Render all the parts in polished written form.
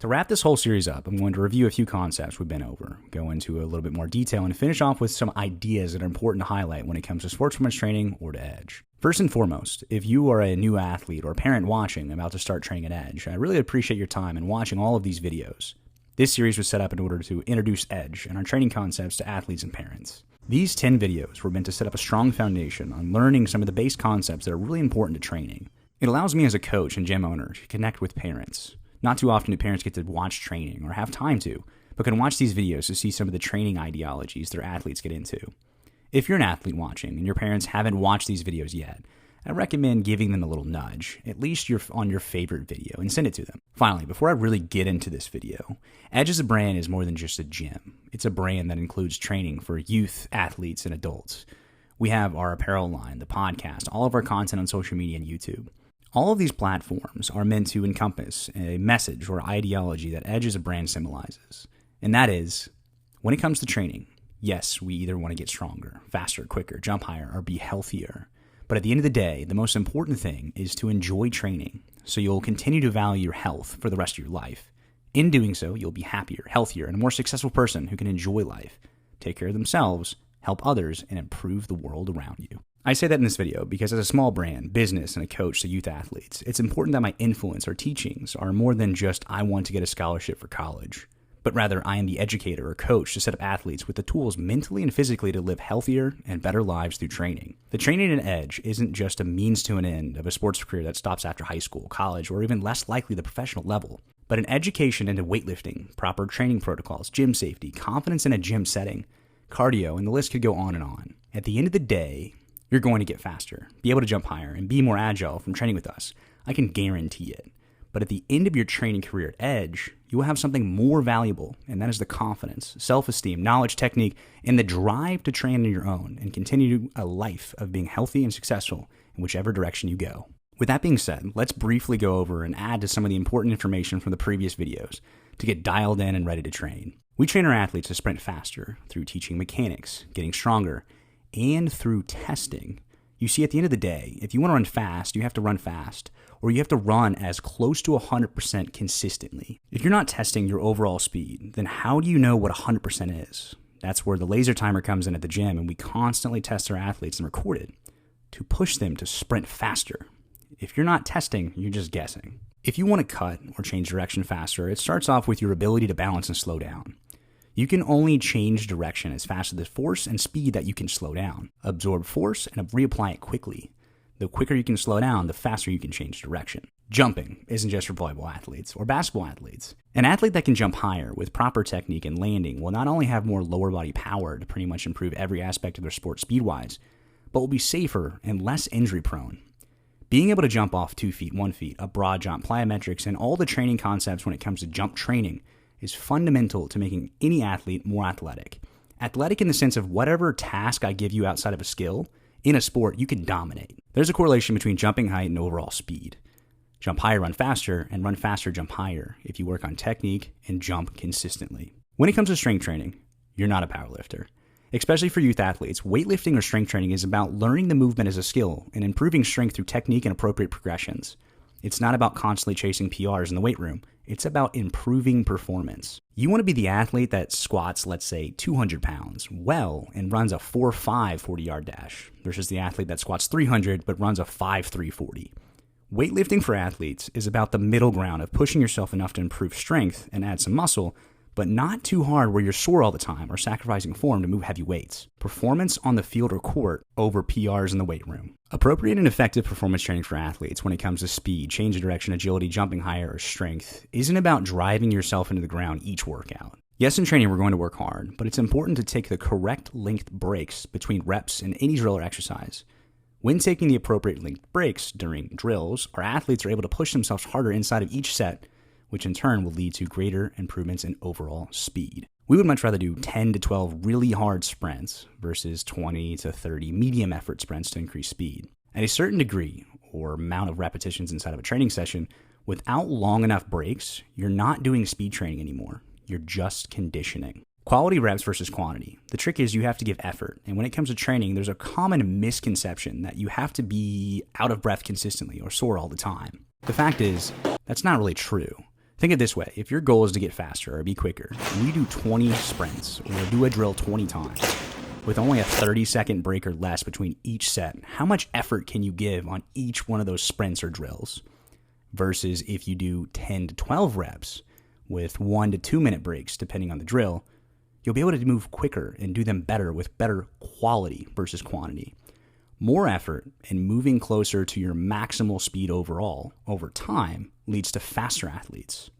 To wrap this whole series up, I'm going to review a few concepts we've been over, go into a little bit more detail, and finish off with some ideas that are important to highlight when it comes to sports performance training or to Edge. First and foremost, if you are a new athlete or parent watching about to start training at Edge, I really appreciate your time in watching all of these videos. This series was set up in order to introduce Edge and our training concepts to athletes and parents. These 10 videos were meant to set up a strong foundation on learning some of the base concepts that are really important to training. It allows me as a coach and gym owner to connect with parents. Not too often do parents get to watch training or have time to, but can watch these videos to see some of the training ideologies their athletes get into. If you're an athlete watching and your parents haven't watched these videos yet, I recommend giving them a little nudge, at least on your favorite video, and send it to them. Finally, before I really get into this video, Edge as a brand is more than just a gym. It's a brand that includes training for youth, athletes, and adults. We have our apparel line, the podcast, all of our content on social media and YouTube. All of these platforms are meant to encompass a message or ideology that Edge as a brand symbolizes. And that is, when it comes to training, yes, we either want to get stronger, faster, quicker, jump higher, or be healthier. But at the end of the day, the most important thing is to enjoy training, so you'll continue to value your health for the rest of your life. In doing so, you'll be happier, healthier, and a more successful person who can enjoy life, take care of themselves, help others, and improve the world around you. I say that in this video because as a small brand, business, and a coach to youth athletes, it's important that my influence or teachings are more than just I want to get a scholarship for college, but rather I am the educator or coach to set up athletes with the tools mentally and physically to live healthier and better lives through training. The training at Edge isn't just a means to an end of a sports career that stops after high school, college, or even less likely the professional level, but an education into weightlifting, proper training protocols, gym safety, confidence in a gym setting, cardio, and the list could go on and on. At the end of the day, you're going to get faster, be able to jump higher, and be more agile from training with us. I can guarantee it. But at the end of your training career at Edge, you will have something more valuable, and that is the confidence, self-esteem, knowledge, technique, and the drive to train on your own and continue a life of being healthy and successful in whichever direction you go. With that being said, let's briefly go over and add to some of the important information from the previous videos to get dialed in and ready to train. We train our athletes to sprint faster through teaching mechanics, getting stronger, and through testing. You see, at the end of the day, if you want to run fast, you have to run fast, or you have to run as close to 100% consistently. If you're not testing your overall speed, then how do you know what 100% is? That's where the laser timer comes in at the gym, and we constantly test our athletes and record it to push them to sprint faster. If you're not testing, you're just guessing. If you want to cut or change direction faster, it starts off with your ability to balance and slow down. You can only change direction as fast as the force and speed that you can slow down. Absorb force and reapply it quickly. The quicker you can slow down, the faster you can change direction. Jumping isn't just for volleyball athletes or basketball athletes. An athlete that can jump higher with proper technique and landing will not only have more lower body power to pretty much improve every aspect of their sport speed-wise, but will be safer and less injury-prone. Being able to jump off 2 feet, 1 feet, a broad jump, plyometrics, and all the training concepts when it comes to jump training is fundamental to making any athlete more athletic. Athletic in the sense of whatever task I give you outside of a skill, in a sport, you can dominate. There's a correlation between jumping height and overall speed. Jump higher, run faster, and run faster, jump higher if you work on technique and jump consistently. When it comes to strength training, you're not a powerlifter. Especially for youth athletes, weightlifting or strength training is about learning the movement as a skill and improving strength through technique and appropriate progressions. It's not about constantly chasing PRs in the weight room. It's about improving performance. You want to be the athlete that squats, let's say, 200 pounds well and runs a 4.5 40-yard dash versus the athlete that squats 300 but runs a 5.3 40. Weightlifting for athletes is about the middle ground of pushing yourself enough to improve strength and add some muscle, but not too hard where you're sore all the time or sacrificing form to move heavy weights. Performance on the field or court over PRs in the weight room. Appropriate and effective performance training for athletes when it comes to speed, change of direction, agility, jumping higher, or strength isn't about driving yourself into the ground each workout. Yes, in training we're going to work hard, but it's important to take the correct length breaks between reps in any drill or exercise. When taking the appropriate length breaks during drills, our athletes are able to push themselves harder inside of each set, which in turn will lead to greater improvements in overall speed. We would much rather do 10 to 12 really hard sprints versus 20 to 30 medium effort sprints to increase speed. At a certain degree or amount of repetitions inside of a training session, without long enough breaks, you're not doing speed training anymore. You're just conditioning. Quality reps versus quantity. The trick is you have to give effort. And when it comes to training, there's a common misconception that you have to be out of breath consistently or sore all the time. The fact is, that's not really true. Think of it this way. If your goal is to get faster or be quicker, and you do 20 sprints or do a drill 20 times, with only a 30-second break or less between each set, how much effort can you give on each one of those sprints or drills? Versus if you do 10 to 12 reps with 1 to 2 minute breaks, depending on the drill, you'll be able to move quicker and do them better with better quality versus quantity. More effort and moving closer to your maximal speed overall over time leads to faster athletes.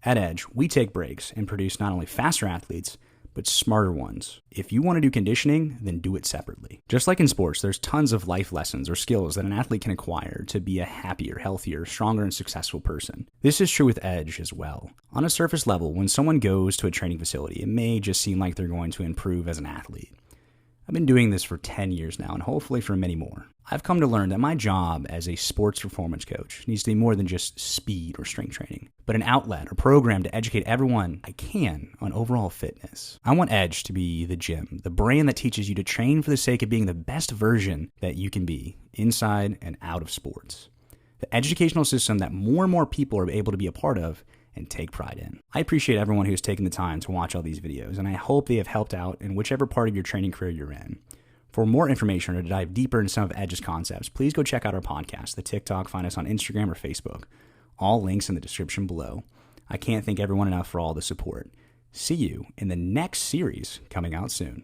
At Edge, we take breaks and produce not only faster athletes, but smarter ones. If you want to do conditioning, then do it separately. Just like in sports, there's tons of life lessons or skills that an athlete can acquire to be a happier, healthier, stronger, and successful person. This is true with Edge as well. On a surface level, when someone goes to a training facility, it may just seem like they're going to improve as an athlete. I've been doing this for 10 years now, and hopefully for many more. I've come to learn that my job as a sports performance coach needs to be more than just speed or strength training, but an outlet or program to educate everyone I can on overall fitness. I want Edge to be the gym, the brand that teaches you to train for the sake of being the best version that you can be, inside and out of sports. The educational system that more and more people are able to be a part of and take pride in. I appreciate everyone who's taken the time to watch all these videos, and I hope they have helped out in whichever part of your training career you're in. For more information or to dive deeper into some of Edge's concepts, please go check out our podcast, the TikTok, find us on Instagram or Facebook. All links in the description below. I can't thank everyone enough for all the support. See you in the next series coming out soon.